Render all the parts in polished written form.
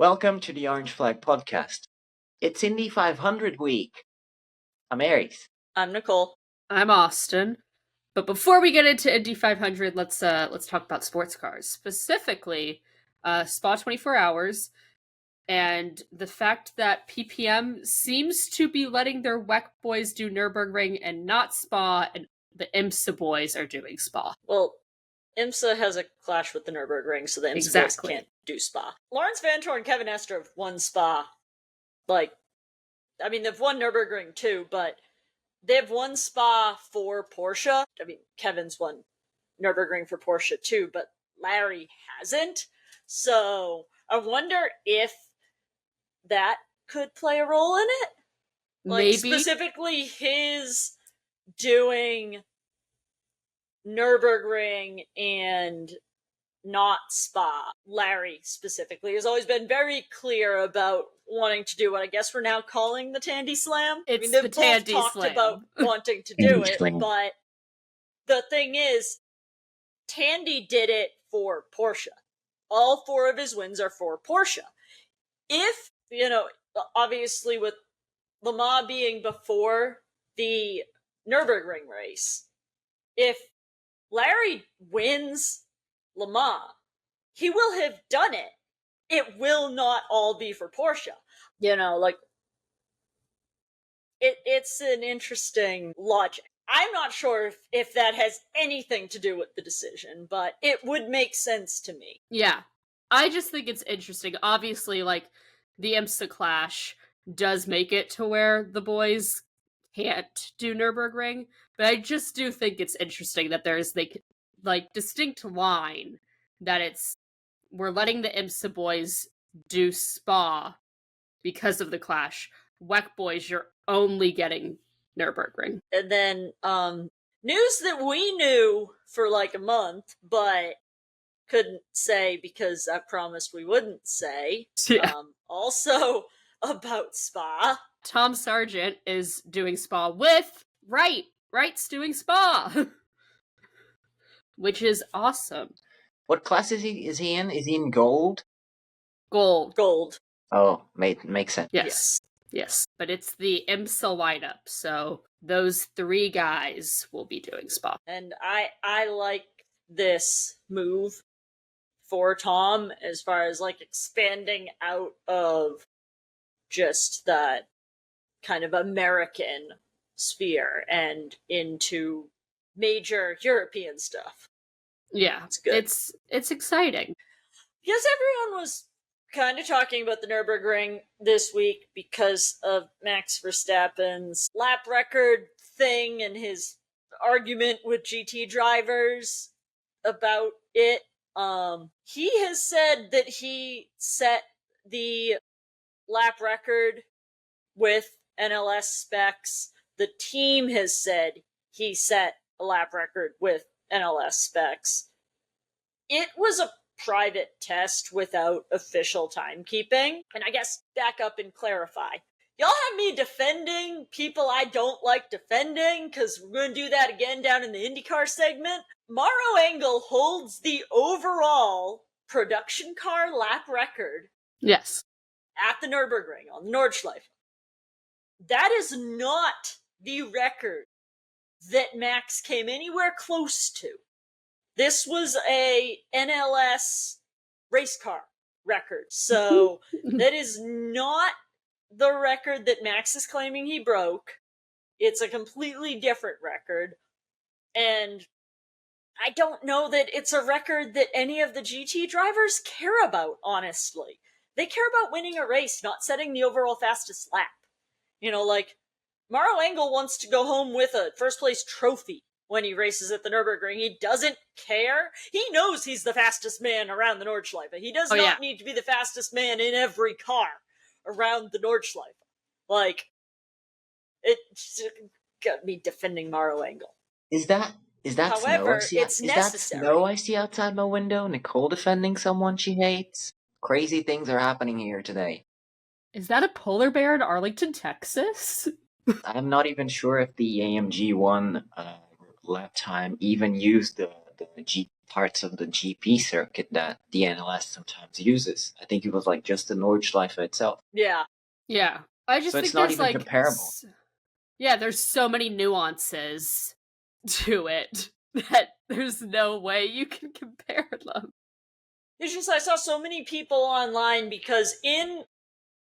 Welcome to the Orange Flag Podcast. It's Indy 500 week. I'm Aries. I'm Nicole. I'm Austin. But before we get into Indy 500, let's talk about sports cars, specifically Spa 24 Hours, and the fact that PPM seems to be letting their WEC boys do Nurburgring and not Spa, and the IMSA boys are doing Spa. Well, IMSA has a clash with the Nurburgring, so the IMSA boys can't do Spa. Lawrence Vanthoor and Kevin Estre have won Spa. They've won Nurburgring too, but they've won Spa for Porsche. Kevin's won Nurburgring for Porsche too, but Larry hasn't. So I wonder if that could play a role in it. Maybe. Specifically his doing Nurburgring and not Spa. Larry specifically has always been very clear about wanting to do what I guess we're now calling the Tandy Slam. It's they've the both Tandy talked Slam. about wanting to do it, but the thing is, Tandy did it for Porsche. All 4 of his wins are for Porsche. If, obviously with Le Mans being before the Nürburgring race, if Larry wins Le Mans, he will have done it. It will not all be for Porsche. It's an interesting logic. I'm not sure if that has anything to do with the decision, but it would make sense to me. Yeah. I just think it's interesting. Obviously, the IMSA clash does make it to where the boys can't do Nürburgring, but I just do think it's interesting that there's distinct line that we're letting the IMSA boys do Spa because of the clash. WEC boys, you're only getting Nürburgring. And then news that we knew for a month, but couldn't say because I promised we wouldn't say. Yeah. Also about Spa. Tom Sargent is doing Spa with Wright's doing Spa, which is awesome. What class is he in? Is he in gold? Gold. Oh, makes sense. Yes. But it's the IMSA lineup, so those 3 guys will be doing Spa. And I like this move for Tom as far as expanding out of just that kind of American sphere and into major European stuff. Yeah, it's good. It's exciting. Because everyone was kind of talking about the Nürburgring this week because of Max Verstappen's lap record thing and his argument with GT drivers about it. He has said that he set the lap record with NLS specs. The team has said he set a lap record with NLS specs. It was a private test without official timekeeping. And I guess back up and clarify. Y'all have me defending people I don't like defending, because we're going to do that again down in the IndyCar segment. Maro Engel holds the overall production car lap record. Yes. At the Nürburgring on the Nordschleife. That is not the record that Max came anywhere close to. This was a NLS race car record. So that is not the record that Max is claiming he broke. It's a completely different record. And I don't know that it's a record that any of the GT drivers care about, honestly. They care about winning a race, not setting the overall fastest lap. Maro Engel wants to go home with a first place trophy when he races at the Nürburgring. He doesn't care. He knows he's the fastest man around the Nordschleife. He does not need to be the fastest man in every car around the Nordschleife. It got me defending Maro Engel. Is that However, snow? it's necessary. That snow I see outside my window? Nicole defending someone she hates? Crazy things are happening here today. Is that a polar bear in Arlington, Texas? I'm not even sure if the AMG1 lap time even used the G parts of the GP circuit that the NLS sometimes uses. I think it was like just the Nordschleife itself. Yeah. Yeah. I just So think it's not there's even like comparable. yeah, there's so many nuances to it that there's no way you can compare them. It's just I saw so many people online because in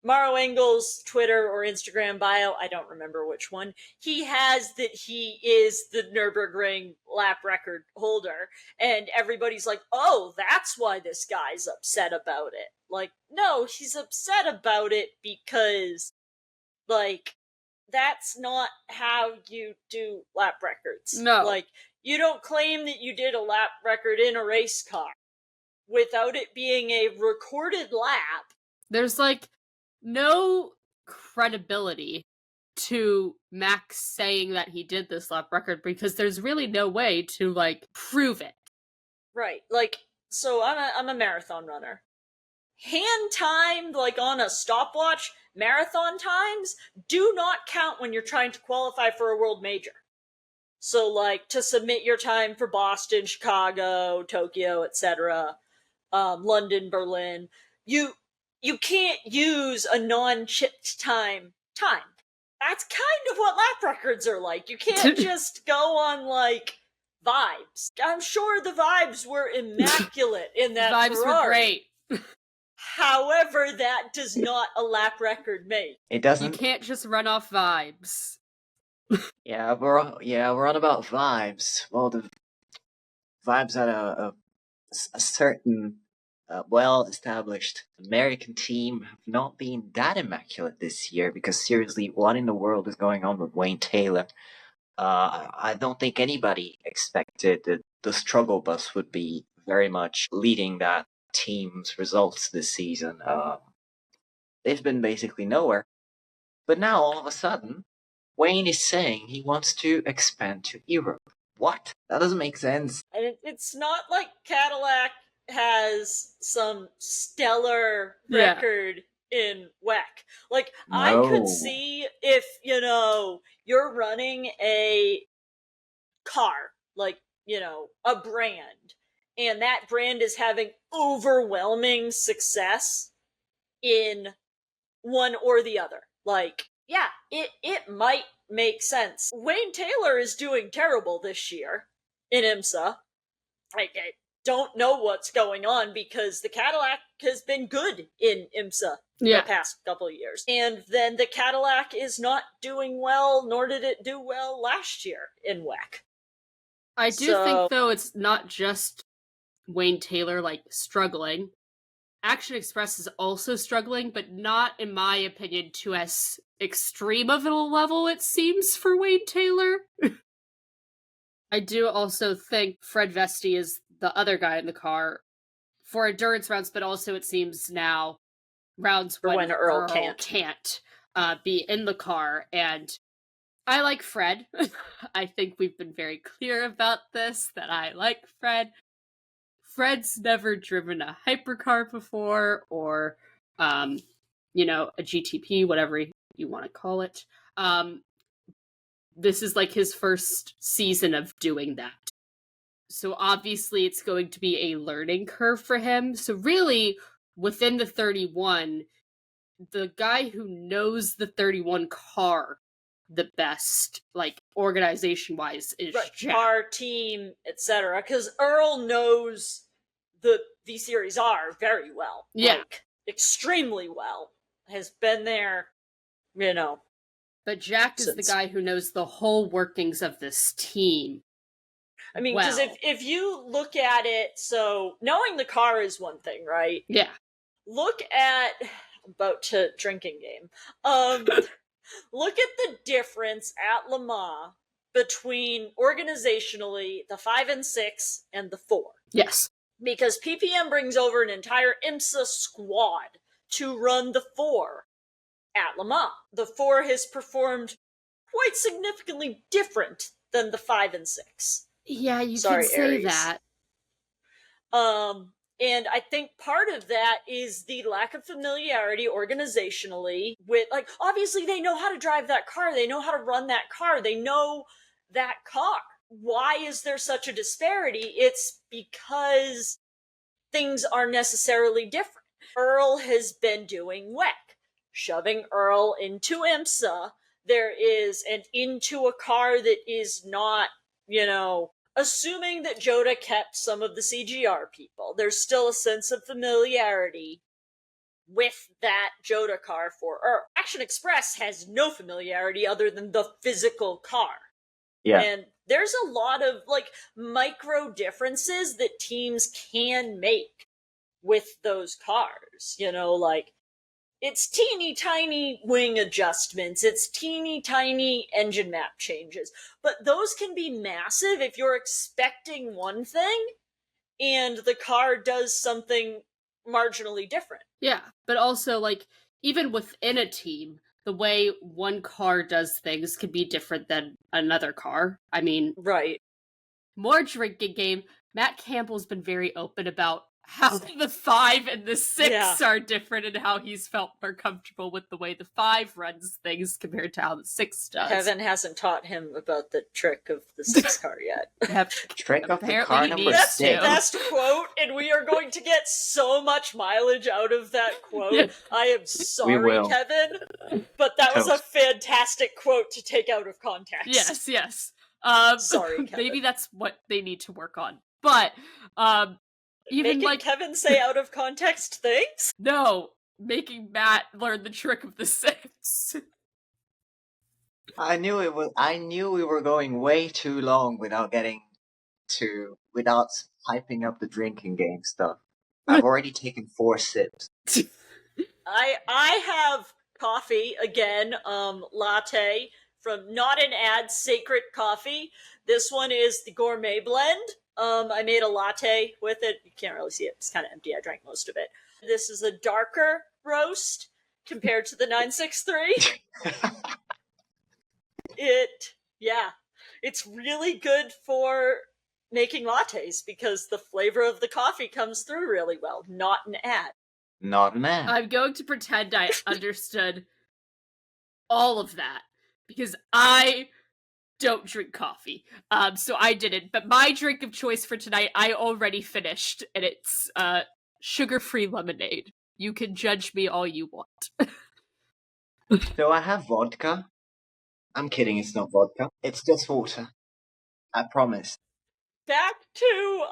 Maro Engel's Twitter or Instagram bio, I don't remember which one, he has that he is the Nürburgring lap record holder. And everybody's like, oh, that's why this guy's upset about it. Like, no, he's upset about it because, like, that's not how you do lap records. No. Like, you don't claim that you did a lap record in a race car without it being a recorded lap. There's like no credibility to Max saying that he did this lap record because there's really no way to like prove it. Right. Like, so I'm a marathon runner. Hand timed, like on a stopwatch, marathon times do not count when you're trying to qualify for a world major. So, like, to submit your time for Boston, Chicago, Tokyo, etc., London, Berlin, you can't use a non-chipped time. That's kind of what lap records are like. You can't just go on, like, vibes. I'm sure the vibes were immaculate in that Vibes Ferrari. were great. However, that does not a lap record make. It You doesn't. can't just run off vibes. Yeah, we're on about vibes. Well, the vibes at a certain well-established American team have not been that immaculate this year. Because seriously, what in the world is going on with Wayne Taylor? I don't think anybody expected that the struggle bus would be very much leading that team's results this season. They've been basically nowhere. But now, all of a sudden, Wayne is saying he wants to expand to Europe. What? That doesn't make sense. And it's not like Cadillac has some stellar Yeah. record in WEC. Like, I No. could see if, you're running a car, like, a brand, and that brand is having overwhelming success in one or the other. Like, yeah, it might make sense. Wayne Taylor is doing terrible this year in IMSA. I don't know what's going on because the Cadillac has been good in IMSA Yeah. the past couple of years. And then the Cadillac is not doing well, nor did it do well last year in WEC. I do think, though, it's not just Wayne Taylor, like, struggling. Action Express is also struggling, but not, in my opinion, to as extreme of a level, it seems, for Wayne Taylor. I do also think Fred Vesti is the other guy in the car for endurance rounds, but also it seems now rounds when Earl can't be in the car. And I like Fred. I think we've been very clear about this, that I like Fred. Fred's never driven a hypercar before, or, a GTP, whatever you want to call it. This is like his first season of doing that. So obviously it's going to be a learning curve for him. So really, within the 31, the guy who knows the 31 car the best, like, organization-wise, is Jack. Car, team, etc. Because Earl knows the V-Series R very well. Yeah. Like, extremely well. Has been there, But Jack is the guy who knows the whole workings of this team. I mean, because well. if you look at it, so knowing the car is one thing, right? Yeah. Look at about to drinking game. Look at the difference at Le Mans between organizationally the 5 and 6 and the 4. Yes. Because PPM brings over an entire IMSA squad to run the 4 at Le Mans. The 4 has performed quite significantly different than the 5 and 6. Yeah, you Sorry, can say Aries. that. And I think part of that is the lack of familiarity organizationally with, like, obviously they know how to drive that car. They know how to run that car. They know that car. why is there such a disparity? It's because things are necessarily different. Earl has been doing WEC, shoving Earl into IMSA. There is, and into a car that is not, assuming that Joda kept some of the CGR people, there's still a sense of familiarity with that Joda car for Earl. Action Express has no familiarity other than the physical car. Yeah. And there's a lot of micro differences that teams can make with those cars. It's teeny tiny wing adjustments, it's teeny tiny engine map changes, but those can be massive if you're expecting one thing and the car does something marginally different. Yeah, but also, even within a team, the way one car does things can be different than another car. I mean, right. More drinking game. Matt Campbell's been very open about how the 5 and the 6 are different and how he's felt more comfortable with the way the 5 runs things compared to how the 6 does. Kevin hasn't taught him about the trick of the 6 car yet. Trick of the car number 6. That's the best quote, and we are going to get so much mileage out of that quote. I am sorry, Kevin, but that was a fantastic quote to take out of context. Yes. Sorry, Kevin. Maybe that's what they need to work on. But, even making Kevin say out of context things? No, making Matt learn the trick of the 6. I knew we were going way too long without hyping up the drinking game stuff. I've already taken 4 sips. I have coffee again, latte from Not an Ad, Sacred Coffee. This one is the gourmet blend. I made a latte with it. You can't really see it. It's kind of empty. I drank most of it. This is a darker roast compared to the 963. It's really good for making lattes because the flavor of the coffee comes through really well. Not an ad. Not an ad. I'm going to pretend I understood all of that because I don't drink coffee. So I didn't. But my drink of choice for tonight, I already finished, and it's sugar-free lemonade. You can judge me all you want. So I have vodka. I'm kidding, it's not vodka. It's just water. I promise. Back to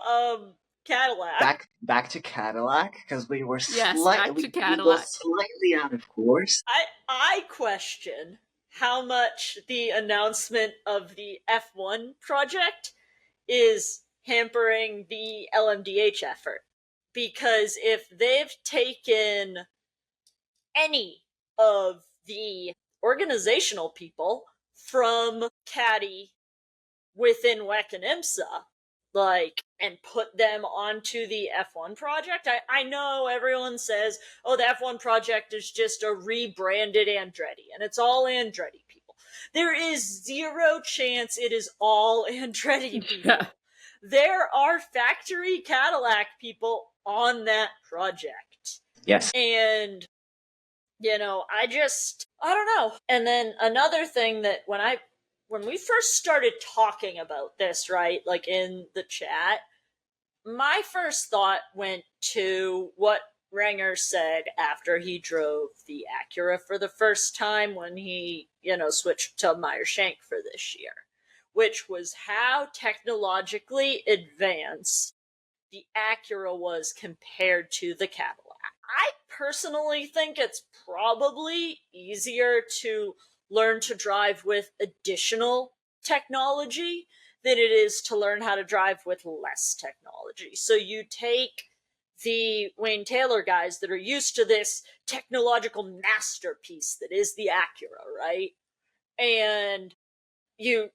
Cadillac. Back to Cadillac, because we were Cadillac. Slightly out of course. I question how much the announcement of the F1 project is hampering the LMDH effort. Because if they've taken any of the organizational people from Caddy within WEC and IMSA, and put them onto the F1 project, I know everyone says, oh, the F1 project is just a rebranded Andretti, and it's all Andretti people. There is zero chance it is all Andretti people. Yeah. There are factory Cadillac people on that project. Yes. And, I don't know. And then another thing that when we first started talking about this, right, in the chat, my first thought went to what Renger said after he drove the Acura for the first time when he, switched to Meyer-Shank for this year, which was how technologically advanced the Acura was compared to the Cadillac. I personally think it's probably easier to learn to drive with additional technology than it is to learn how to drive with less technology. So you take the Wayne Taylor guys that are used to this technological masterpiece that is the Acura, right? And you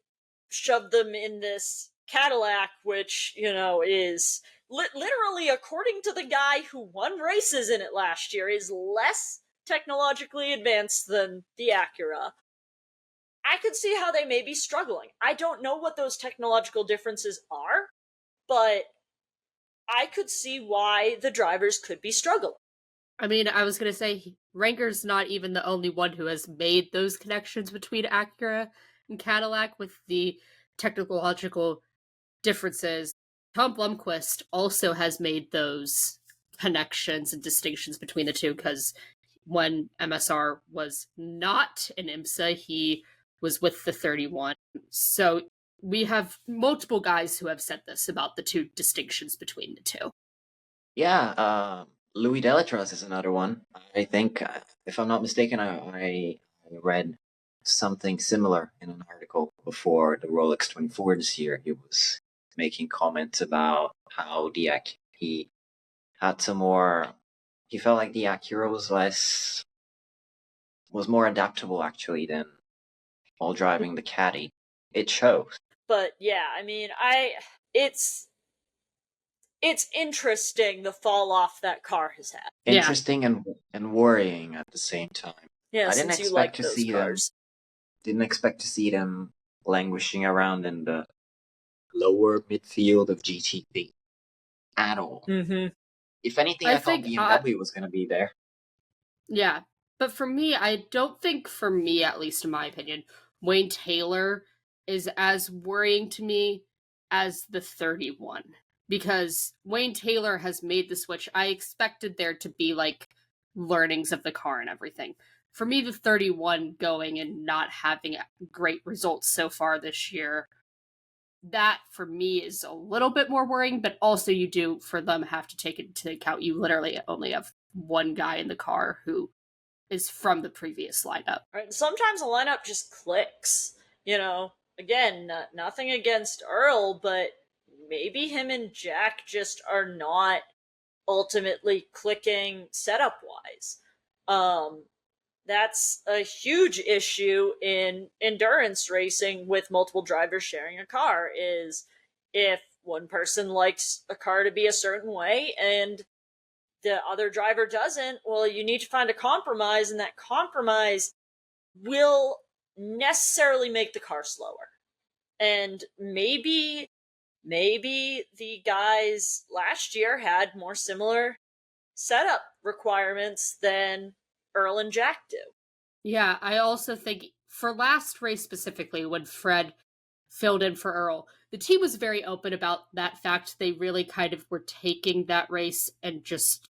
shove them in this Cadillac, which, is literally, according to the guy who won races in it last year, is less technologically advanced than the Acura. I could see how they may be struggling. I don't know what those technological differences are, but I could see why the drivers could be struggling. I mean, I was going to say, Ranker's not even the only one who has made those connections between Acura and Cadillac with the technological differences. Tom Blomqvist also has made those connections and distinctions between the two, because when MSR was not in IMSA, he was with the 31. So we have multiple guys who have said this about the two distinctions between the two. Yeah, Louis Delatraz is another one. I think, if I'm not mistaken, I read something similar in an article before the Rolex 24 this year. He was making comments about how he had some more. He felt like the Acura was more adaptable actually than while driving the Caddy. It shows. But yeah, I mean, it's interesting the fall off that car has had. Interesting and worrying at the same time. Yeah, I didn't since you expect like to those see cars. Didn't expect to see them languishing around in the lower midfield of GTP at all. Mm-hmm. If anything, I thought BMW was going to be there. Yeah, but for me, I don't think, for me, at least in my opinion, Wayne Taylor is as worrying to me as the 31. Because Wayne Taylor has made the switch. I expected there to be, like, learnings of the car and everything. For me, the 31 going and not having great results so far this year, that, for me, is a little bit more worrying, but also you do, for them, have to take into account you literally only have one guy in the car who is from the previous lineup. Right. Sometimes a lineup just clicks. You know, again, nothing against Earl, but maybe him and Jack just are not ultimately clicking setup wise. That's a huge issue in endurance racing with multiple drivers sharing a car, is if one person likes a car to be a certain way and the other driver doesn't, well, you need to find a compromise, and that compromise will necessarily make the car slower. And maybe the guys last year had more similar setup requirements than Earl and Jack do. Yeah, I also think for last race specifically, when Fred filled in for Earl, the team was very open about that fact. They really kind of were taking that race and just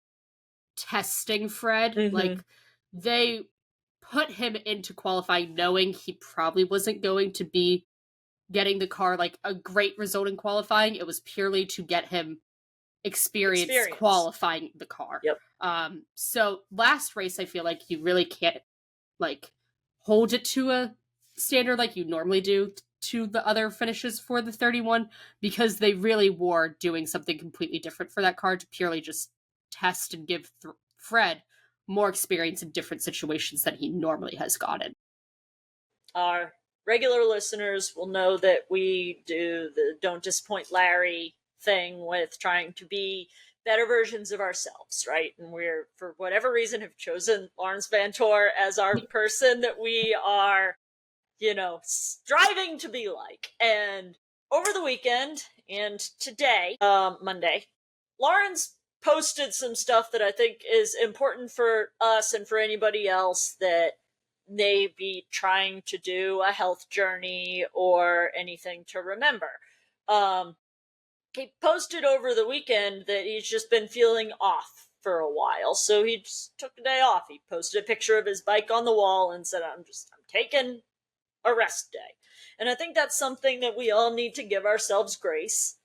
testing Fred. Mm-hmm. Like, they put him into qualifying knowing he probably wasn't going to be getting the car like a great result in qualifying. It was purely to get him experience qualifying the car. Yep. So last race, I feel like you really can't like hold it to a standard like you normally do to the other finishes for the 31, because they really were doing something completely different for that car to purely just test and give Fred more experience in different situations than he normally has gotten. Our regular listeners will know that we do the Don't Disappoint Larry thing with trying to be better versions of ourselves, right? And we're, for whatever reason, have chosen Lawrence Vantor as our person that we are, striving to be like. And over the weekend and today, Monday, Lawrence posted some stuff that I think is important for us and for anybody else that may be trying to do a health journey or anything to remember. He posted over the weekend that he's just been feeling off for a while, so he just took a day off. He posted a picture of his bike on the wall and said, I'm taking a rest day. And I think that's something that we all need to give ourselves grace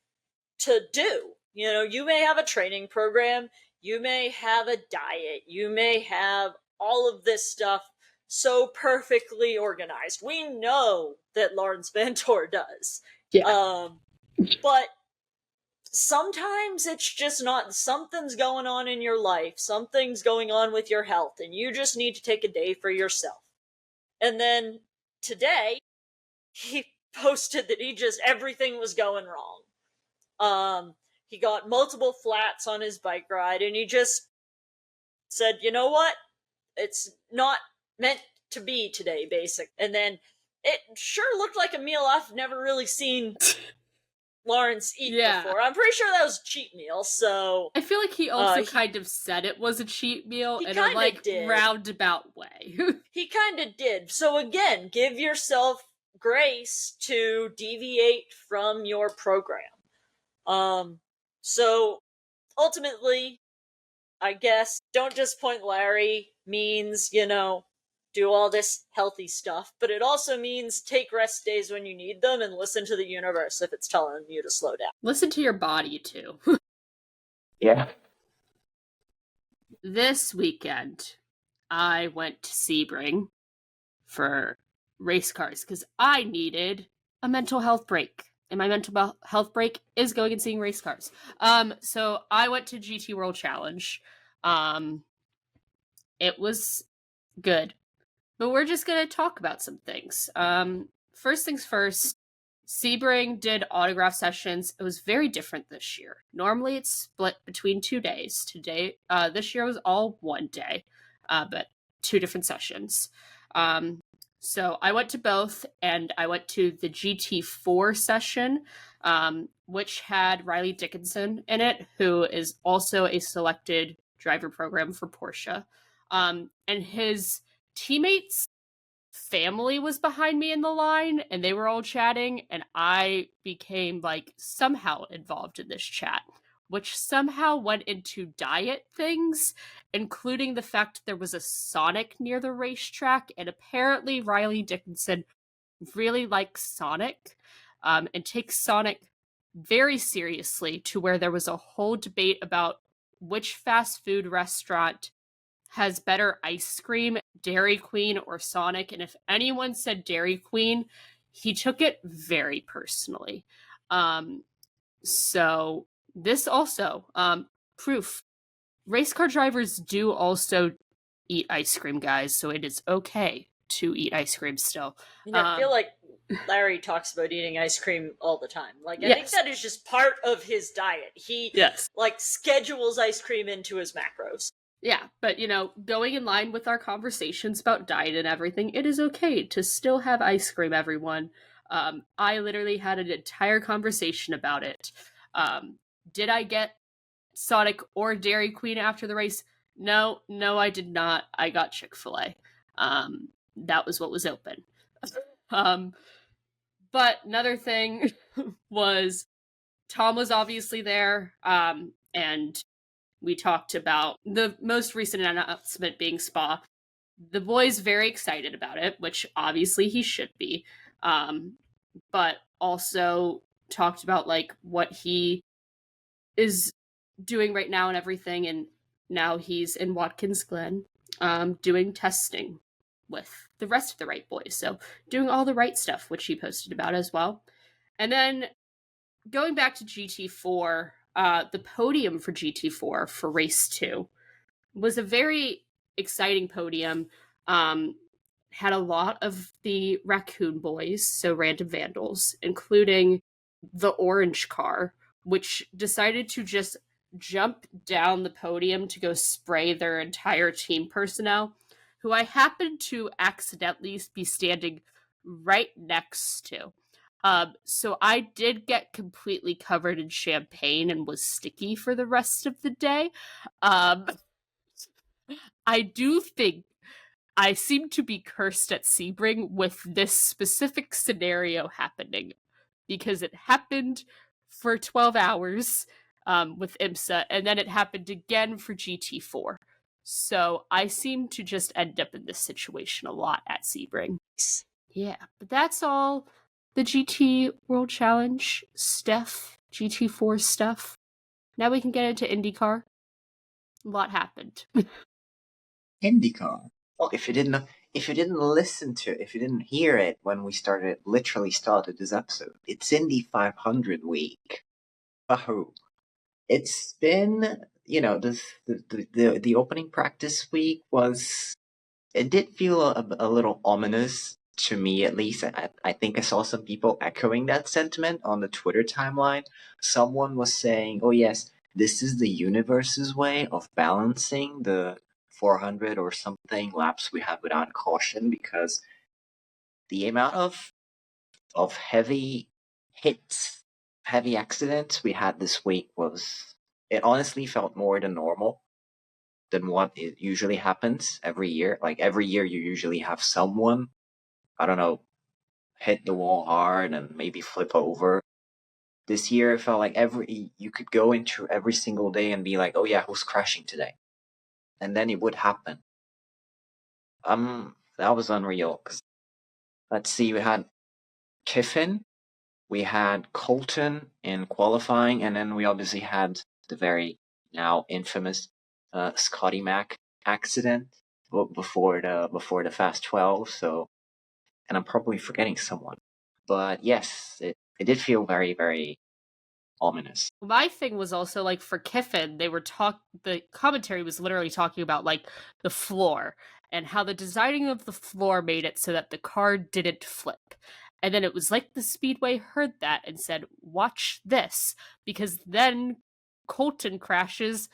to do. You may have a training program, you may have a diet, you may have all of this stuff so perfectly organized. We know that Lawrence Vantor does. Yeah. But sometimes it's just not. Something's going on in your life, something's going on with your health, and you just need to take a day for yourself. And then today, he posted that everything was going wrong. He got multiple flats on his bike ride, and he just said, you know what? It's not meant to be today, basic. And then it sure looked like a meal I've never really seen Lawrence eat before. I'm pretty sure that was a cheat meal, so I feel like he also kind of said it was a cheat meal in a roundabout way. He kind of did. So again, give yourself grace to deviate from your program. So ultimately, I guess, don't disappoint Larry means, do all this healthy stuff, but it also means take rest days when you need them and listen to the universe if it's telling you to slow down. Listen to your body, too. Yeah. This weekend, I went to Sebring for race cars because I needed a mental health break. And my mental health break is going and seeing race cars. So I went to GT World Challenge. It was good. But we're just going to talk about some things. First things first, Sebring did autograph sessions. It was very different this year. Normally it's split between 2 days. This year was all 1 day, but 2 different sessions. So I went to both, and I went to the GT4 session, which had Riley Dickinson in it, who is also a selected driver program for Porsche. And his teammates' family was behind me in the line, and they were all chatting, and I became somehow involved in this chat, which somehow went into diet things, including the fact there was a Sonic near the racetrack, and apparently Riley Dickinson really likes Sonic, and takes Sonic very seriously, to where there was a whole debate about which fast food restaurant has better ice cream, Dairy Queen or Sonic, and if anyone said Dairy Queen, he took it very personally. So this also, proof, race car drivers do also eat ice cream, guys, so it is okay to eat ice cream still. I feel like Larry talks about eating ice cream all the time. I think that is just part of his diet. He schedules ice cream into his macros. Yeah, but, going in line with our conversations about diet and everything, it is okay to still have ice cream, everyone. I literally had an entire conversation about it. Did I get Sonic or Dairy Queen after the race? No, I did not. I got Chick-fil-A. That was what was open. But another thing was Tom was obviously there, and we talked about the most recent announcement being Spa. The boy's very excited about it, which obviously he should be. But also talked about what he is doing right now and everything. And now he's in Watkins Glen, doing testing with the rest of the right boys. So doing all the right stuff, which he posted about as well. And then going back to GT4, the podium for GT4 for race 2 was a very exciting podium. Had a lot of the Raccoon Boys, so Random Vandals, including the orange car, which decided to just jump down the podium to go spray their entire team personnel, who I happened to accidentally be standing right next to. So I did get completely covered in champagne and was sticky for the rest of the day. I do think I seem to be cursed at Sebring with this specific scenario happening, because it happened for 12 hours with IMSA, and then it happened again for GT4. So I seem to just end up in this situation a lot at Sebring. Yeah, but that's all the GT World Challenge stuff, GT4 stuff. Now we can get into IndyCar. A lot happened. IndyCar. Well, if you didn't hear it when we literally started this episode, it's Indy 500 week. Wahoo! It's been, the opening practice week it did feel a little ominous to me, at least. I think I saw some people echoing that sentiment on the Twitter timeline. Someone was saying, oh yes, this is the universe's way of balancing the 400 or something laps we have without caution, because the amount of heavy hits, heavy accidents we had this week it honestly felt more than normal than what it usually happens every year. Every year you usually have someone, I don't know, hit the wall hard and maybe flip over. This year, it felt like you could go into every single day and be like, oh yeah, who's crashing today? And then it would happen. That was unreal. 'Cause, let's see, we had Kiffin, we had Colton in qualifying, and then we obviously had the very now infamous Scotty Mac accident before the Fast 12. So, and I'm probably forgetting someone, but yes, it did feel very, very ominous. My thing was also like for Kiffin, the commentary was literally talking about like the floor and how the designing of the floor made it so that the car didn't flip. And then it was like the Speedway heard that and said, "Watch this," because then Colton crashes,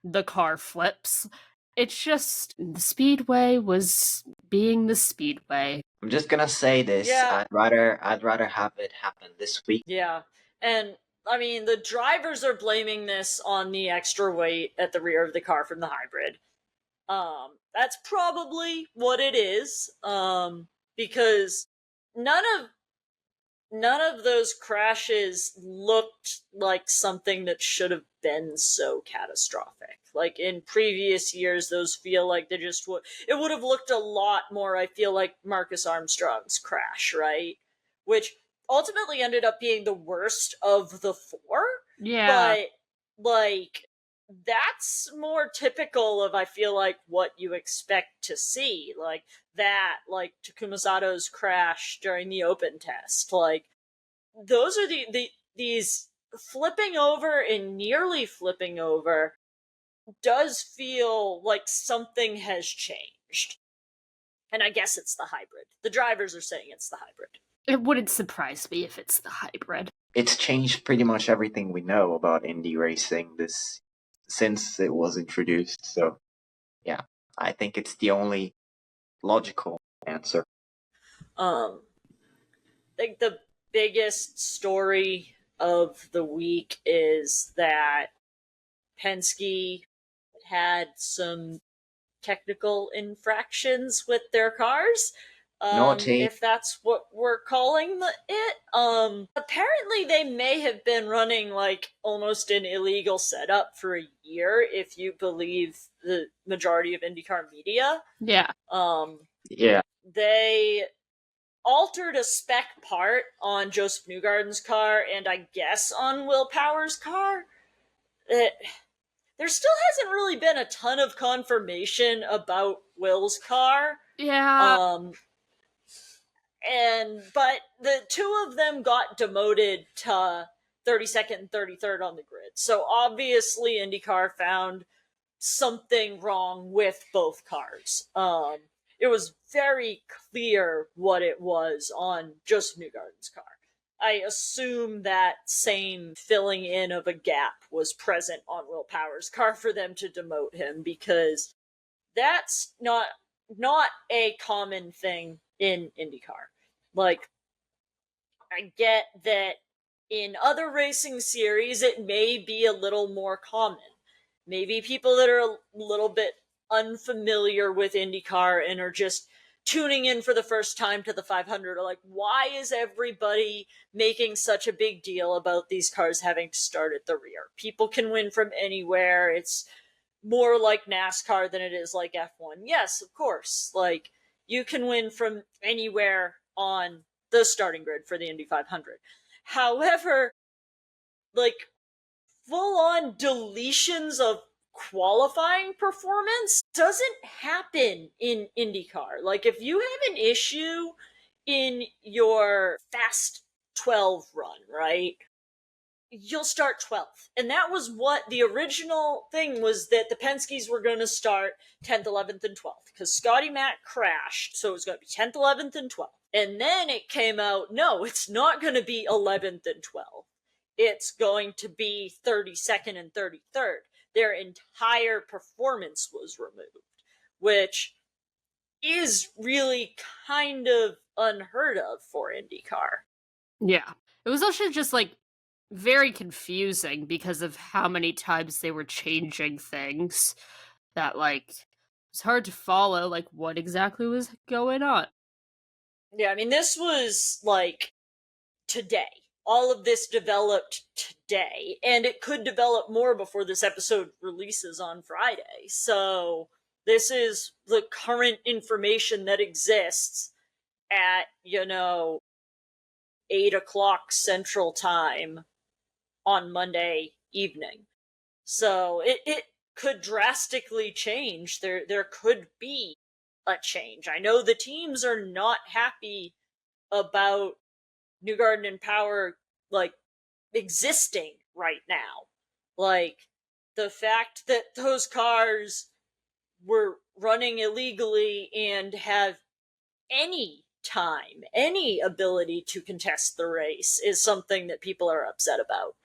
the car flips. It's just the Speedway was being the Speedway. I'm just gonna say this. Yeah. I'd rather have it happen this week. Yeah. And I mean, the drivers are blaming this on the extra weight at the rear of the car from the hybrid. That's probably what it is. Because none of those crashes looked like something that should have been so catastrophic. Like in previous years, those feel like it would have looked a lot more, I feel like, Marcus Armstrong's crash, right? Which ultimately ended up being the worst of the four. Yeah. But, like, that's more typical of, I feel like, what you expect to see. Like Takuma Sato's crash during the open test. Like, those are these flipping over and nearly flipping over does feel like something has changed. And I guess it's the hybrid. The drivers are saying it's the hybrid. It wouldn't surprise me if it's the hybrid. It's changed pretty much everything we know about Indy racing since it was introduced. So, yeah, I think it's the only logical answer. I think the biggest story of the week is that Penske had some technical infractions with their cars. Naughty. If that's what we're calling it. Apparently they may have been running like almost an illegal setup for a year, if you believe the majority of IndyCar media. Yeah. Yeah. They altered a spec part on Joseph Newgarden's car and I guess on Will Power's car. There still hasn't really been a ton of confirmation about Will's car. Yeah. But the two of them got demoted to 32nd and 33rd on the grid. So obviously IndyCar found something wrong with both cars. It was very clear what it was on Joseph Newgarden's car. I assume that same filling in of a gap was present on Will Power's car for them to demote him, because that's not a common thing in IndyCar. Like, I get that in other racing series it may be a little more common. Maybe people that are a little bit unfamiliar with IndyCar and are just tuning in for the first time to the 500 are like, why is everybody making such a big deal about these cars having to start at the rear? People can win from anywhere. It's more like NASCAR than it is like F1. Yes, of course. Like, you can win from anywhere on the starting grid for the Indy 500. However, like, full-on deletions of qualifying performance doesn't happen in IndyCar. Like, if you have an issue in your Fast 12 run, right, you'll start 12th. And that was what the original thing was, that the Penske's were going to start 10th, 11th, and 12th. Because Scotty Mac crashed, so it was going to be 10th, 11th, and 12th. And then it came out, no, it's not going to be 11th and 12th. It's going to be 32nd and 33rd. Their entire performance was removed, which is really kind of unheard of for IndyCar. Yeah. It was also just like very confusing because of how many times they were changing things, that like it's hard to follow like what exactly was going on. Yeah, I mean, this was like today. All of this developed today, and it could develop more before this episode releases on Friday. So, this is the current information that exists at, 8 o'clock Central Time on Monday evening. So, it could drastically change. There could be a change. I know the teams are not happy about Newgarden and Power, like, existing right now. Like, the fact that those cars were running illegally and have any time, any ability to contest the race is something that people are upset about.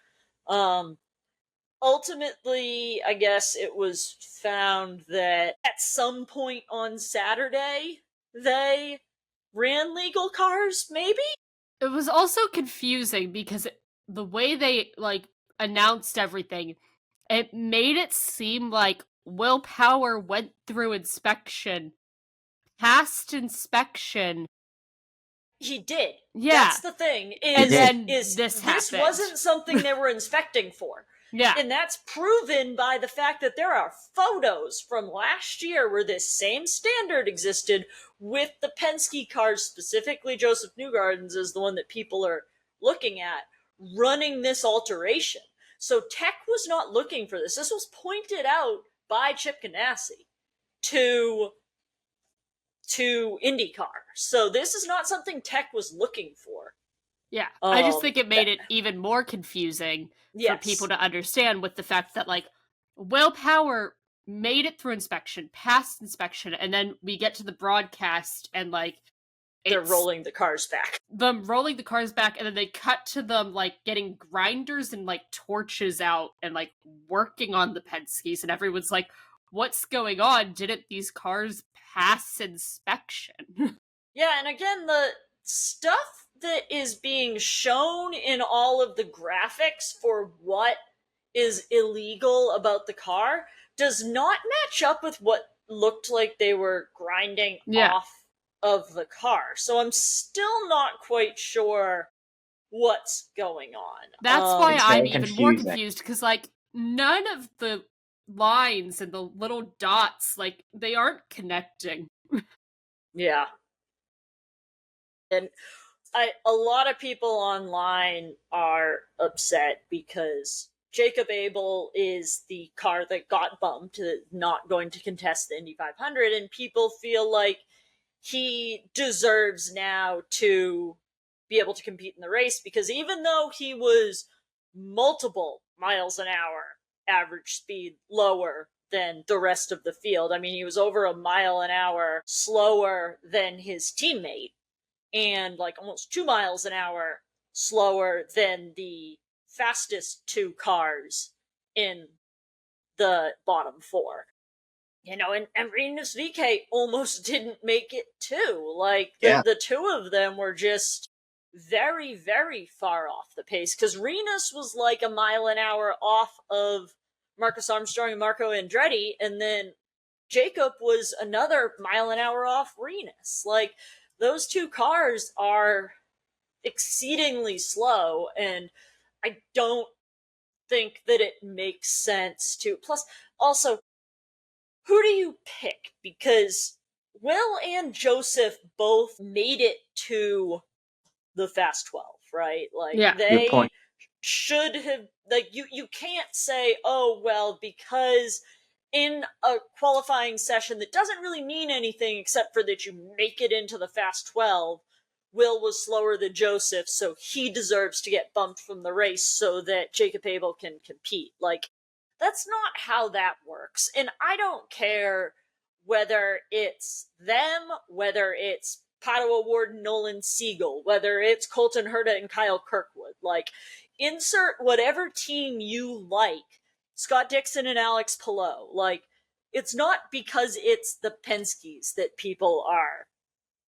Ultimately, I guess it was found that at some point on Saturday, they ran legal cars, maybe? It was also confusing because the way they announced everything, it made it seem like Will Power went through inspection, passed inspection. He did. Yeah. That's the thing. And then this happened. wasn't something they were inspecting for. Yeah. And that's proven by the fact that there are photos from last year where this same standard existed with the Penske cars, specifically Joseph Newgarden's is the one that people are looking at, running this alteration. So Tech was not looking for this. This was pointed out by Chip Ganassi to IndyCar. So this is not something Tech was looking for. Yeah. I just think it made it even more confusing for people to understand, with the fact that Will Power made it through inspection, passed inspection, and then we get to the broadcast and they're rolling the cars back. Them rolling the cars back, and then they cut to them getting grinders and torches out and working on the Penskes, and everyone's like, what's going on? Didn't these cars pass inspection? Yeah, and again, the stuff that is being shown in all of the graphics for what is illegal about the car does not match up with what looked like they were grinding off of the car. So I'm still not quite sure what's going on. That's why I'm even more confused, because none of the lines and the little dots, they aren't connecting. Yeah. And a lot of people online are upset because Jacob Abel is the car that got bumped, not going to contest the Indy 500, and people feel like he deserves now to be able to compete in the race, because even though he was multiple miles an hour average speed lower than the rest of the field, I mean, he was over a mile an hour slower than his teammate, and almost 2 miles an hour slower than the fastest two cars in the bottom four. And Rinus VeeKay almost didn't make it too. The two of them were just very, very far off the pace, because Rinus was a mile an hour off of Marcus Armstrong and Marco Andretti, and then Jacob was another mile an hour off Rinus. Those two cars are exceedingly slow, and I don't think that it makes sense to. Plus, also, who do you pick? Because Will and Joseph both made it to the Fast 12, right? They should have, you can't say, oh, well, because in a qualifying session that doesn't really mean anything except for that you make it into the Fast 12, Will was slower than Joseph, so he deserves to get bumped from the race so that Jacob Abel can compete. That's not how that works. And I don't care whether it's them, whether it's Pato Award Nolan Siegel, whether it's Colton Herta and Kyle Kirkwood. Insert whatever team you like, Scott Dixon and Alex Palou. It's not because it's the Penskes that people are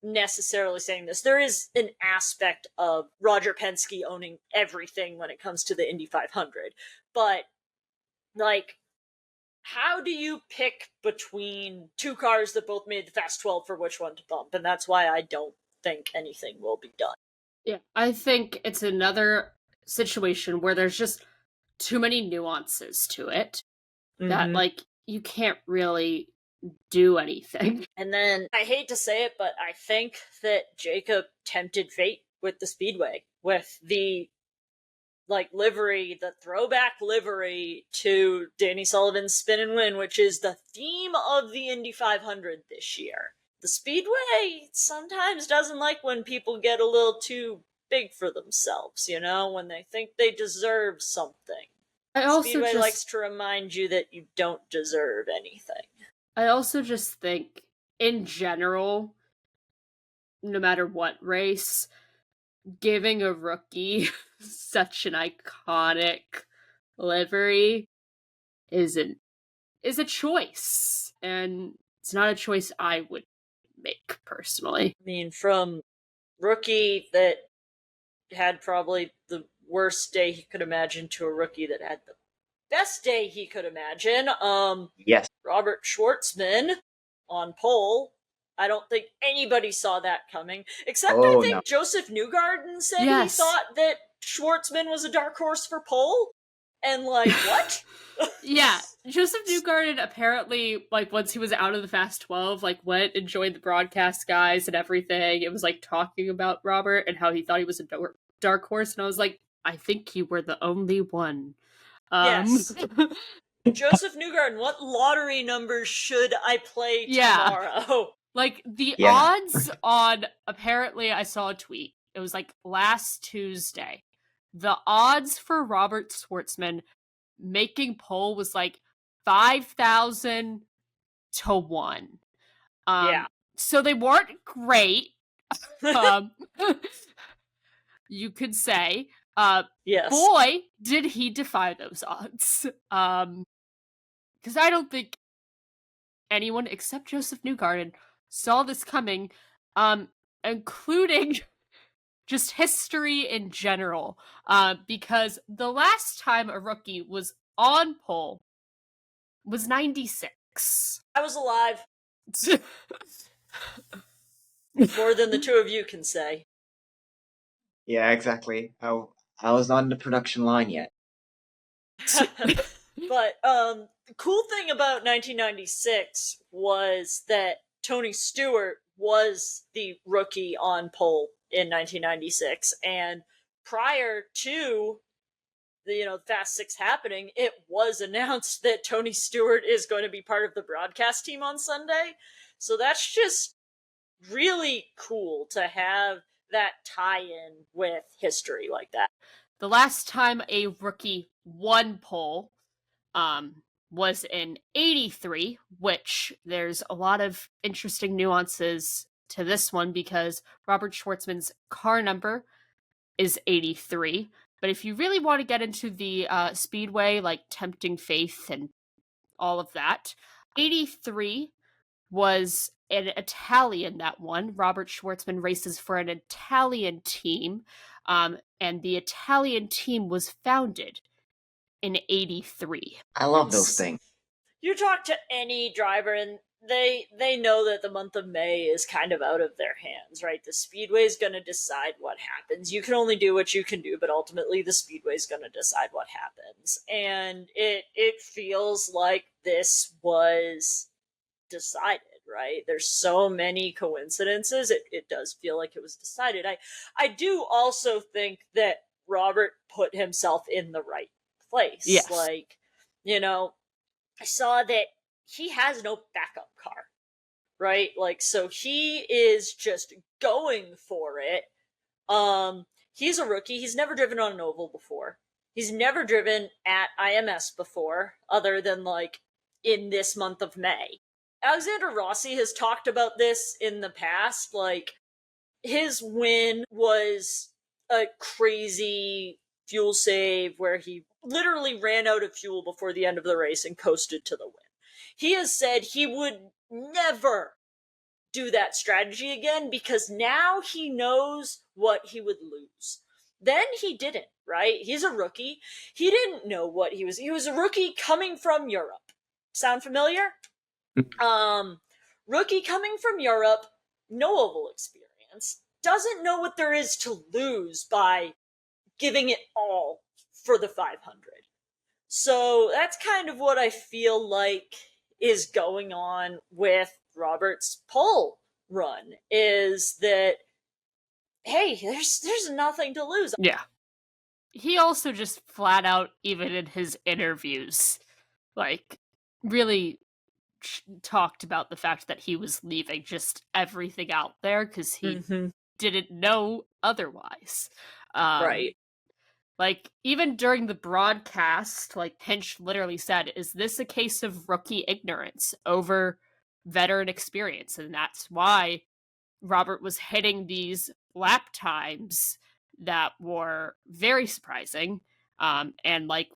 necessarily saying this. There is an aspect of Roger Penske owning everything when it comes to the Indy 500. But, how do you pick between two cars that both made the Fast 12 for which one to bump? And that's why I don't think anything will be done. Yeah, I think it's another situation where there's just too many nuances to it that, like, you can't really do anything. And then, I hate to say it, but I think that Jacob tempted fate with the Speedway, with the, like, livery, the throwback livery to Danny Sullivan's Spin and Win, which is the theme of the Indy 500 this year. The Speedway sometimes doesn't like when people get a little too big for themselves, you know, when they think they deserve something. Speedway likes to remind you that you don't deserve anything. I also just think, in general, no matter what race, giving a rookie such an iconic livery is a choice, and it's not a choice I would make personally. I mean, from rookie that had probably the worst day he could imagine to a rookie that had the best day he could imagine. Yes. Robert Shwartzman on pole. I don't think anybody saw that coming, except I think Joseph Newgarden said he thought that Shwartzman was a dark horse for pole. And, like, what? Yeah, Joseph Newgarden apparently, like, once he was out of the Fast 12, like, went and joined the broadcast guys and everything. It was, like, talking about Robert and how he thought he was a dark horse, and I was like, I think you were the only one. Yes. Joseph Newgarden, what lottery numbers should I play tomorrow? Like, the odds on, apparently I saw a tweet, it was, like, last Tuesday. The odds for Robert Shwartzman making pole was like 5,000 to 1. So they weren't great. You could say. Yes. Boy, did he defy those odds. Because I don't think anyone except Joseph Newgarden saw this coming, including just history in general, because the last time a rookie was on pole was 96. I was alive. More than the two of you can say. Yeah, exactly. I was not in the production line yet. But the cool thing about 1996 was that Tony Stewart was the rookie on pole in 1996, and prior to the Fast Six happening, it was announced that Tony Stewart is going to be part of the broadcast team on Sunday. So that's just really cool to have that tie-in with history like that. The last time a rookie won pole was in 83, which there's a lot of interesting nuances to this one because Robert Shwartzman's car number is 83. But if you really want to get into the Speedway, like tempting faith and all of that, 83 was an Italian that won. Robert Shwartzman races for an Italian team, and the Italian team was founded in 83. I love those things. You talk to any driver and they know that the month of May is kind of out of their hands, right? The Speedway is going to decide what happens. You can only do what you can do, but ultimately the Speedway is going to decide what happens. And it feels like this was decided, right? There's so many coincidences. It does feel like it was decided. I do also think that Robert put himself in the right place. Yes. Like, I saw that he has no backup car, right? Like, so he is just going for it. He's a rookie. He's never driven on an oval before. He's never driven at IMS before, other than, like, in this month of May. Alexander Rossi has talked about this in the past. Like, his win was a crazy fuel save where he literally ran out of fuel before the end of the race and coasted to the win. He has said he would never do that strategy again because now he knows what he would lose. Then he didn't, right? He's a rookie. He didn't know what he was. He was a rookie coming from Europe. Sound familiar? Rookie coming from Europe, no oval experience. doesn't know what there is to lose by giving it all for the 500. So that's kind of what I feel like is going on with Robert's pole run, is that, hey, there's nothing to lose. Yeah. He also just flat out, even in his interviews, like, really talked about the fact that he was leaving just everything out there because he didn't know otherwise. Right. Like, even during the broadcast, like, Hinch literally said, is this a case of rookie ignorance over veteran experience? And that's why Robert was hitting these lap times that were very surprising, and, like,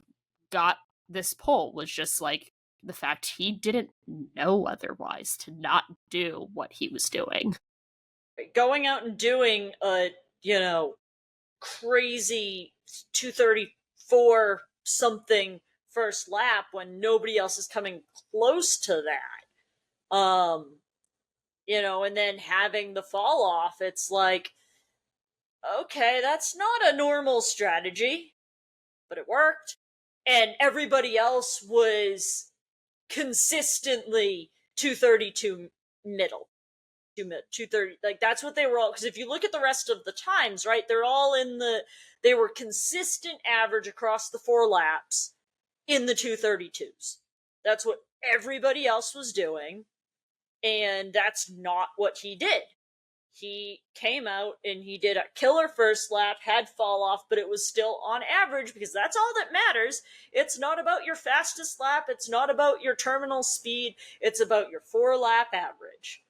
got this pole was just, like, the fact he didn't know otherwise to not do what he was doing. Going out and doing a, crazy 234 something first lap when nobody else is coming close to that. And then having the fall off, it's like, okay, that's not a normal strategy, but it worked. And everybody else was consistently 232 middle. 230, like that's what they were all, because if you look at the rest of the times, right, they were consistent average across the 4 laps in the 232s. That's what everybody else was doing, and that's not what he did. He came out and he did a killer first lap, had fall off, but it was still on average, because that's all that matters. It's not about your fastest lap, it's not about your terminal speed, it's about your 4 lap average.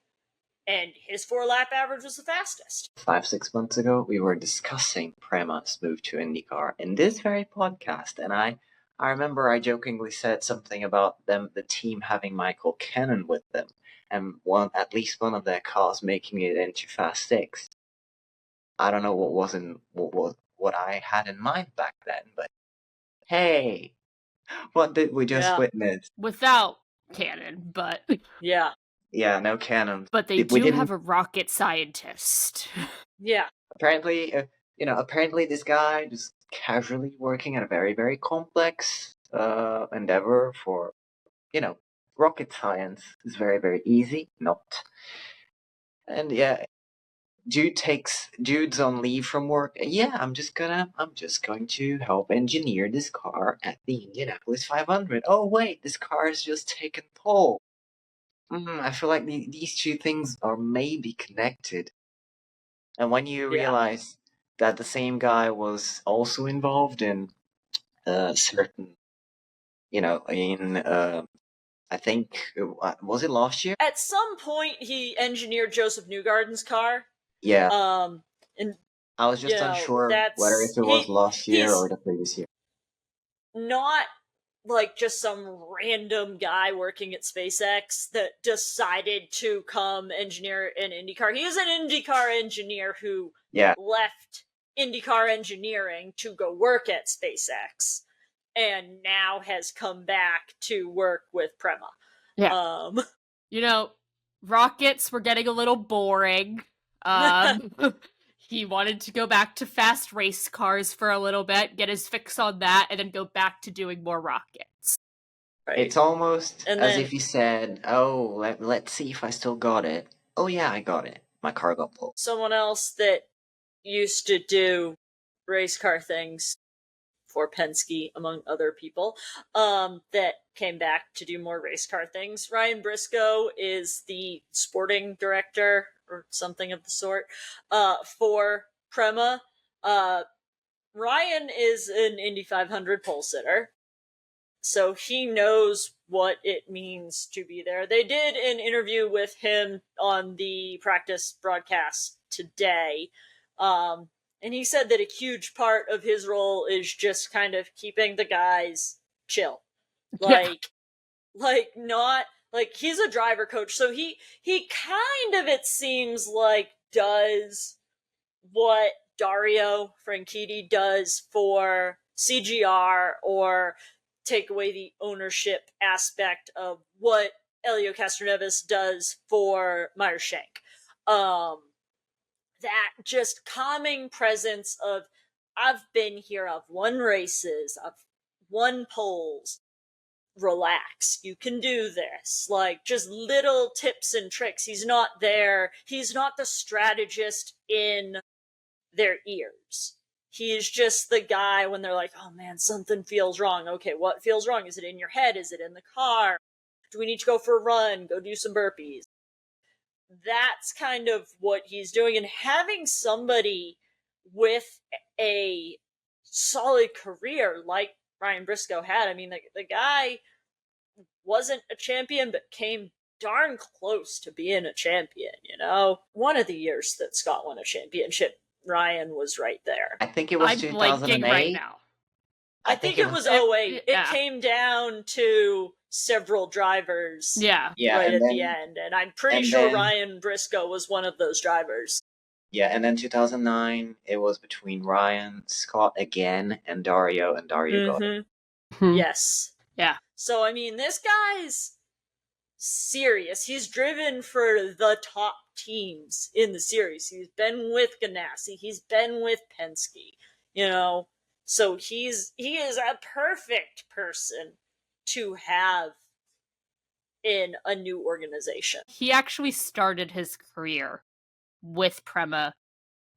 And his 4 lap average was the fastest. 5-6 months ago, we were discussing Prema's move to IndyCar in this very podcast, and I remember I jokingly said something about the team having Michael Kennan with them, and at least one of their cars making it into Fast 6. I don't know what I had in mind back then, but hey, what did we just witness? Without Cannon, but yeah, no Cannon. But they do have a rocket scientist. Yeah. Apparently, apparently this guy just casually working at a very, very complex endeavor for, rocket science is very, very easy. Not. And yeah, dude's on leave from work. Yeah, I'm just going to help engineer this car at the Indianapolis 500. Oh wait, this car has just taken pole. I feel like these two things are maybe connected. And when you realize that the same guy was also involved in certain, I think, was it last year? At some point, he engineered Joseph Newgarden's car. Yeah. And I was just unsure whether it was last year or the previous year. Not like just some random guy working at SpaceX that decided to come engineer an IndyCar. He is an IndyCar engineer who left IndyCar engineering to go work at SpaceX and now has come back to work with Prema. Yeah. Rockets were getting a little boring. He wanted to go back to fast race cars for a little bit, get his fix on that, and then go back to doing more rockets. Right. It's almost as if he said, oh, let's see if I still got it. Oh yeah, I got it. My car got pulled. Someone else that used to do race car things for Penske, among other people, that came back to do more race car things. Ryan Briscoe is the sporting director or something of the sort for Prema. Ryan is an Indy 500 pole sitter, so he knows what it means to be there. They did an interview with him on the practice broadcast today, and he said that a huge part of his role is just kind of keeping the guys chill. Not like he's a driver coach, so he kind of, it seems like, does what Dario Franchitti does for CGR, or take away the ownership aspect of what Elio Castroneves does for Meyer Shank. that just calming presence of, I've been here, I've won races, I've won poles, relax, you can do this. Like, just little tips and tricks. He's not the strategist in their ears. He is just the guy when they're like, oh man, something feels wrong. Okay, what feels wrong? Is it in your head? Is it in the car? Do we need to go for a run? Go do some burpees. That's kind of what he's doing. And having somebody with a solid career like Ryan Briscoe had, I mean, the guy wasn't a champion, but came darn close to being a champion, you know? One of the years that Scott won a championship, Ryan was right there. I think it was I'm blanking 2008. right now. I think it was 08. yeah. It came down to several drivers Yeah. right at the end, and I'm pretty sure Ryan Briscoe was one of those drivers. Yeah, and then 2009, it was between Ryan, Scott again, and Dario got it. Yes. Yeah. So, I mean, this guy's serious. He's driven for the top teams in the series. He's been with Ganassi. He's been with Penske, you know? So he is a perfect person to have in a new organization. He actually started his career with Prema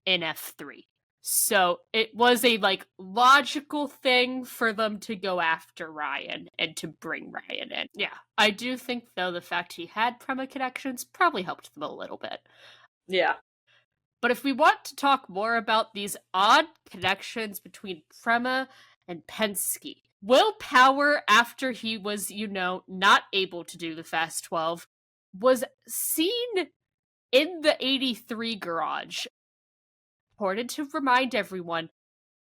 in F3. So it was a logical thing for them to go after Ryan and to bring Ryan in. Yeah. I do think though the fact he had Prema connections probably helped them a little bit. Yeah. But if we want to talk more about these odd connections between Prema and Penske, Will Power, after he was, not able to do the Fast 12, was seen in the 83 garage. Important to remind everyone,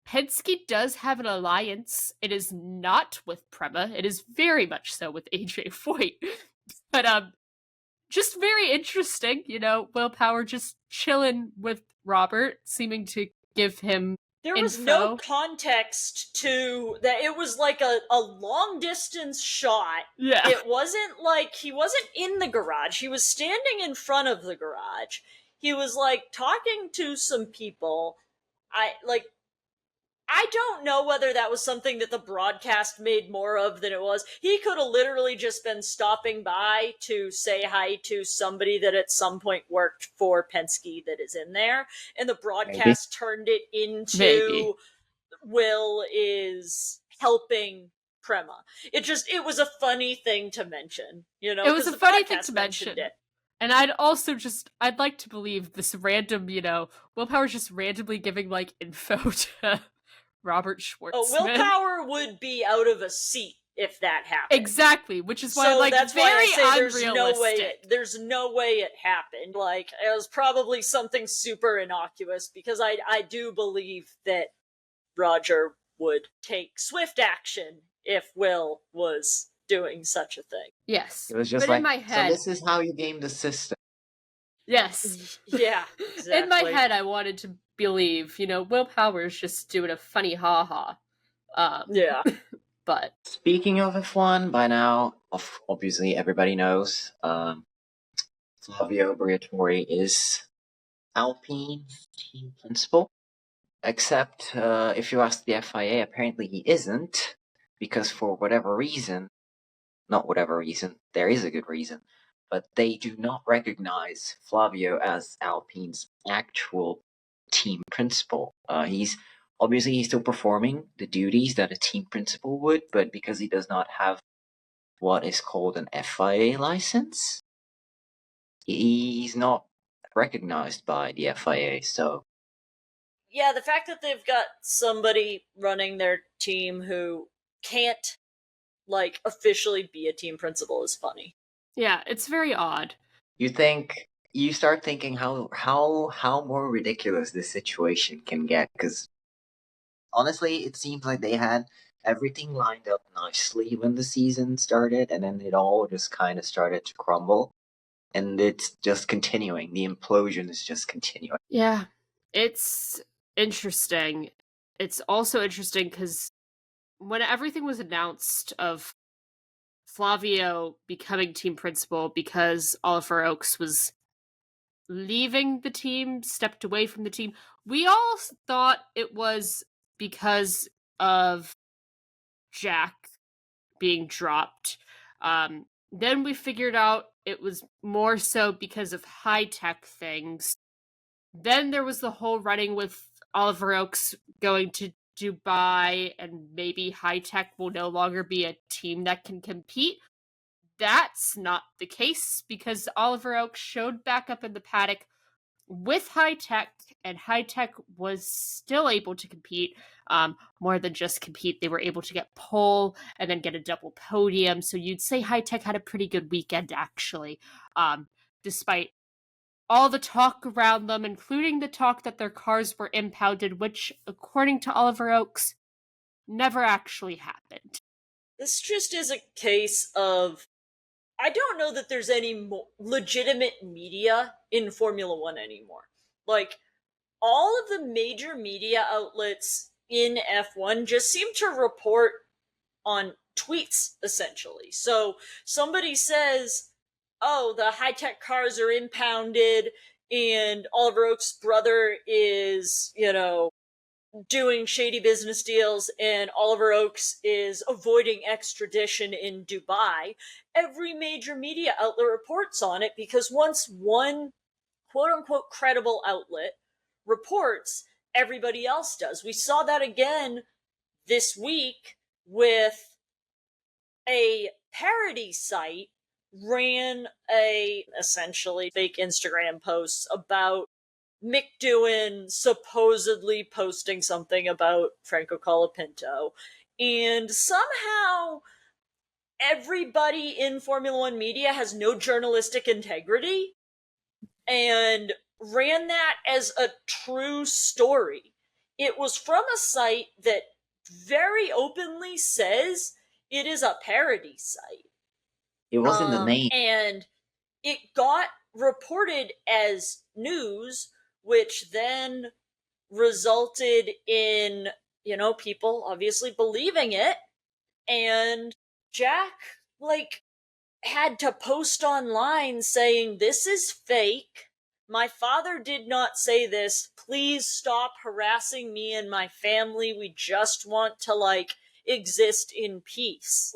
Penske does have an alliance. It is not with Prema. It is very much so with AJ Foyt. But just very interesting, Will Power just chilling with Robert, seeming to give him There was info. no context to that. It was like a long distance shot. Yeah. It wasn't like he wasn't in the garage. He was standing in front of the garage. He was talking to some people. I don't know whether that was something that the broadcast made more of than it was. He could have literally just been stopping by to say hi to somebody that at some point worked for Penske that is in there, and the broadcast turned it into Will is helping Prema. It was a funny thing to mention, It was a funny thing to mention. And I'd like to believe this random, Will Power's just randomly giving info to Robert Shwartzman. Oh, Will Power would be out of a seat if that happened. Exactly, which is why that's very why I say unrealistic. There's no way it happened. It was probably something super innocuous, because I do believe that Roger would take swift action if Will was doing such a thing. Yes. It was just but in my head, so this is how you game the system. Yes. Yeah, exactly. In my head, I wanted to believe, Will Power's just doing a funny ha-ha. Yeah. But speaking of F1, by now, obviously everybody knows, Flavio Briatore is Alpine's team principal. Except, if you ask the FIA, apparently he isn't, because for whatever reason, not whatever reason, there is a good reason, but they do not recognize Flavio as Alpine's actual team principal. He's still performing the duties that a team principal would, but because he does not have what is called an FIA license, he's not recognized by the FIA, so... Yeah, the fact that they've got somebody running their team who can't, officially be a team principal is funny. Yeah, it's very odd. You start thinking how more ridiculous this situation can get, because honestly, it seems like they had everything lined up nicely when the season started, and then it all just kind of started to crumble, and it's just continuing. The implosion is just continuing. Yeah, it's interesting. It's also interesting because when everything was announced of Flavio becoming team principal because Oliver Oakes was leaving the team, stepped away from the team. We all thought it was because of Jack being dropped. Then we figured out it was more so because of high-tech things. Then there was the whole running with Oliver Oaks going to Dubai, and maybe high-tech will no longer be a team that can compete. That's not the case, because Oliver Oaks showed back up in the paddock with high-tech, and high-tech was still able to compete. More than just compete, they were able to get pole and then get a double podium. So you'd say high-tech had a pretty good weekend, actually, despite all the talk around them, including the talk that their cars were impounded, which, according to Oliver Oaks, never actually happened. This just is a case of, I don't know that there's any legitimate media in Formula One anymore. Like, all of the major media outlets in F1 just seem to report on tweets, essentially. So somebody says, oh, the high-tech cars are impounded, and Oliver Oaks' brother is, doing shady business deals, and Oliver Oaks is avoiding extradition in Dubai. Every major media outlet reports on it, because once one quote-unquote credible outlet reports, everybody else does. We saw that again this week with a parody site ran a essentially fake Instagram posts about Mick Doohan supposedly posting something about Franco Colapinto, and somehow everybody in Formula One media has no journalistic integrity and ran that as a true story. It was from a site that very openly says it is a parody site. It wasn't the name. And it got reported as news, which then resulted in, people obviously believing it. And Jack, had to post online saying, this is fake. My father did not say this. Please stop harassing me and my family. We just want to, exist in peace.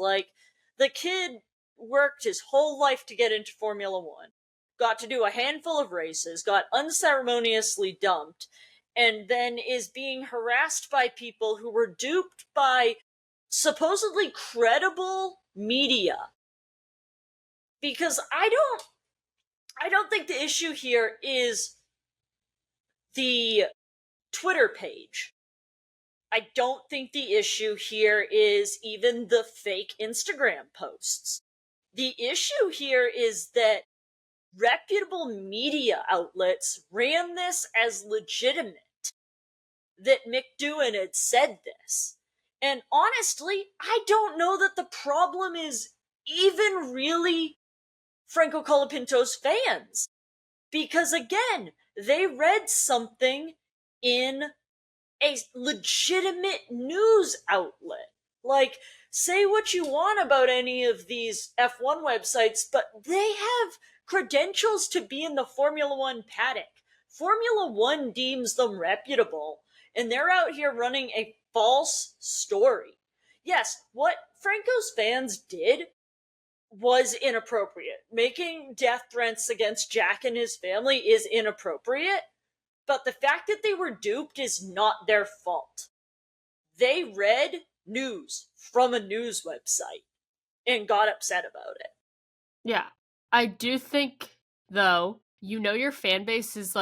The kid worked his whole life to get into Formula One, got to do a handful of races, got unceremoniously dumped, and then is being harassed by people who were duped by supposedly credible media. Because I don't think the issue here is the Twitter page. I don't think the issue here is even the fake Instagram posts. The issue here is that reputable media outlets ran this as legitimate, that Mick Doohan had said this. And honestly, I don't know that the problem is even really Franco Colapinto's fans. Because again, they read something in a legitimate news outlet. Say what you want about any of these F1 websites, but they have credentials to be in the Formula One paddock. Formula One deems them reputable, and they're out here running a false story. Yes, what Franco's fans did was inappropriate. Making death threats against Jack and his family is inappropriate, but the fact that they were duped is not their fault. They read news from a news website and got upset about it. Yeah. I do think, though, your fan base is,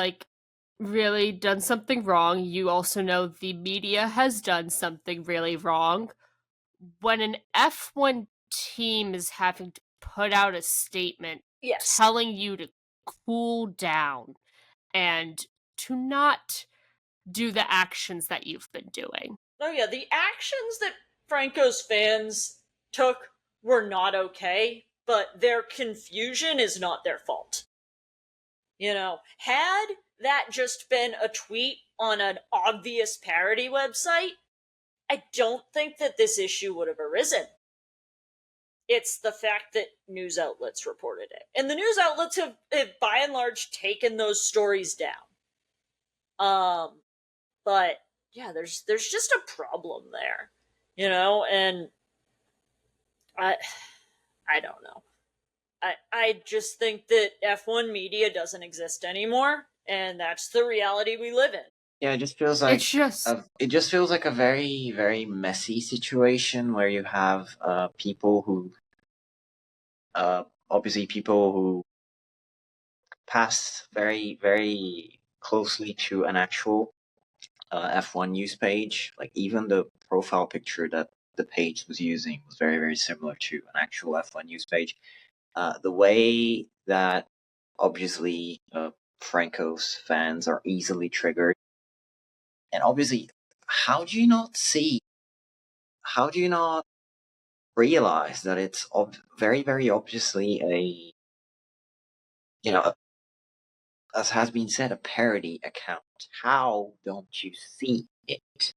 really done something wrong. You also know the media has done something really wrong. When an F1 team is having to put out a statement telling you to cool down and to not do the actions that you've been doing. Oh yeah, the actions that Franco's fans took were not okay, but their confusion is not their fault. Had that just been a tweet on an obvious parody website, I don't think that this issue would have arisen. It's the fact that news outlets reported it. And the news outlets have by and large taken those stories down. But yeah, there's just a problem there, and I don't know. I just think that F1 media doesn't exist anymore, and that's the reality we live in. Yeah, it just feels like It's just a very, very messy situation where you have people who obviously people who pass very, very closely to an actual F1 news page. Like even the profile picture that the page was using was very, very similar to an actual F1 news page. The way that obviously Franco's fans are easily triggered, and obviously, how do you not see? How do you not realize that it's very, very obviously a, as has been said, a parody account? How don't you see it?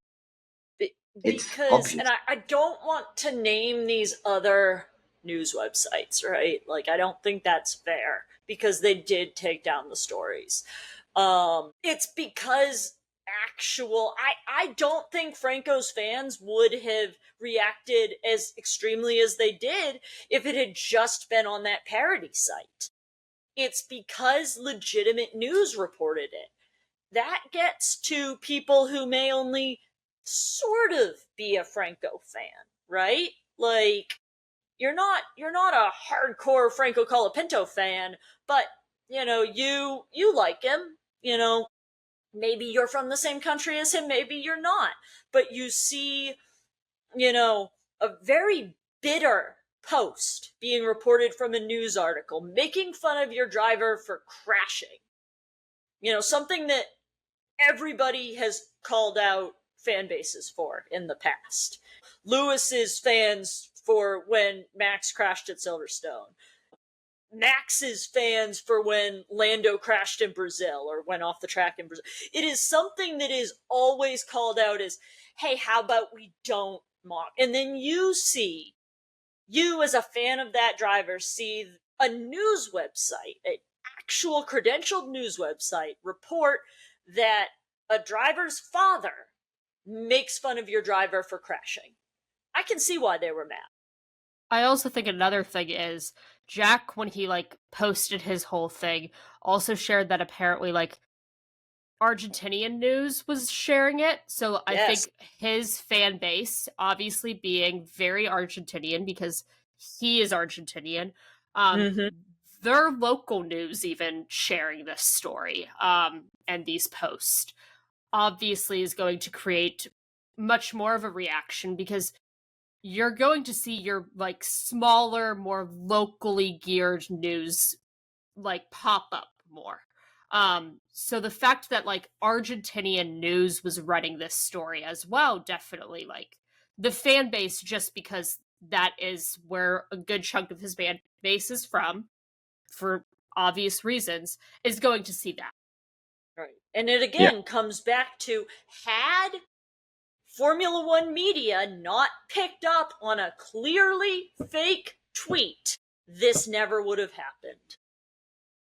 It's Because, obvious. and I don't want to name these other news websites, right? Like, I don't think that's fair because they did take down the stories. It's because I don't think Franco's fans would have reacted as extremely as they did if it had just been on that parody site. It's because legitimate news reported it. That gets to people who may only sort of be a Franco fan, right? Like, you're not a hardcore Franco Colapinto fan, but you like him. Maybe you're from the same country as him, maybe you're not, but you see, a very bitter post being reported from a news article making fun of your driver for crashing. Something that everybody has called out fan bases for in the past. Lewis's fans for when Max crashed at Silverstone. Max's fans for when Lando crashed in Brazil or went off the track in Brazil. It is something that is always called out as, hey, how about we don't mock? And then you as a fan of that driver, see a news website, an actual credentialed news website, report that a driver's father makes fun of your driver for crashing. I can see why they were mad. I also think another thing is Jack, when he posted his whole thing, also shared that apparently Argentinian news was sharing it. So I Yes. think his fan base, obviously being very Argentinian because he is Argentinian, their local news even sharing this story and these posts obviously is going to create much more of a reaction because you're going to see your smaller, more locally geared news pop up more. So the fact that Argentinian news was running this story as well, definitely the fan base, just because that is where a good chunk of his fan base is from, for obvious reasons, is going to see that. Right. And it again comes back to, had Formula One media not picked up on a clearly fake tweet, this never would have happened.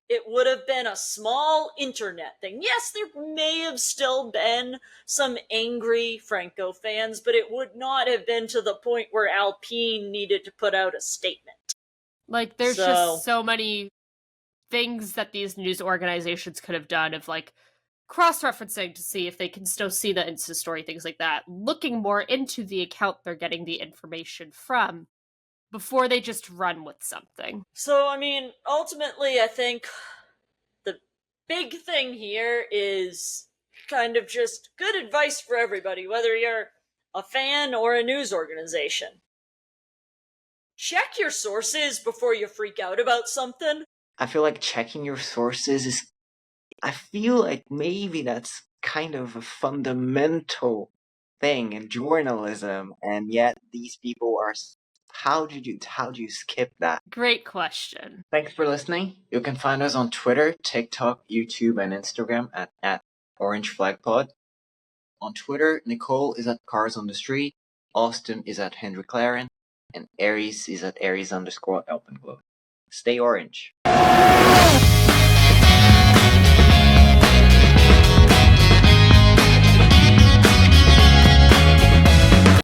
It would have been a small internet thing. Yes, there may have still been some angry Franco fans, but it would not have been to the point where Alpine needed to put out a statement. There's just so many things that these news organizations could have done of cross-referencing to see if they can still see the Insta story, things like that, looking more into the account they're getting the information from before they just run with something. So, ultimately, I think the big thing here is kind of just good advice for everybody, whether you're a fan or a news organization. Check your sources before you freak out about something. I feel like checking your sources I feel like maybe that's kind of a fundamental thing in journalism, and yet these people are. How do you skip that? Great question. Thanks for listening. You can find us on Twitter, TikTok, YouTube, and Instagram at OrangeFlagPod. On Twitter, Nicole is at Cars on the Street, Austin is at Henry Claren, and Aries is at Aries_Alpenglow. Stay orange.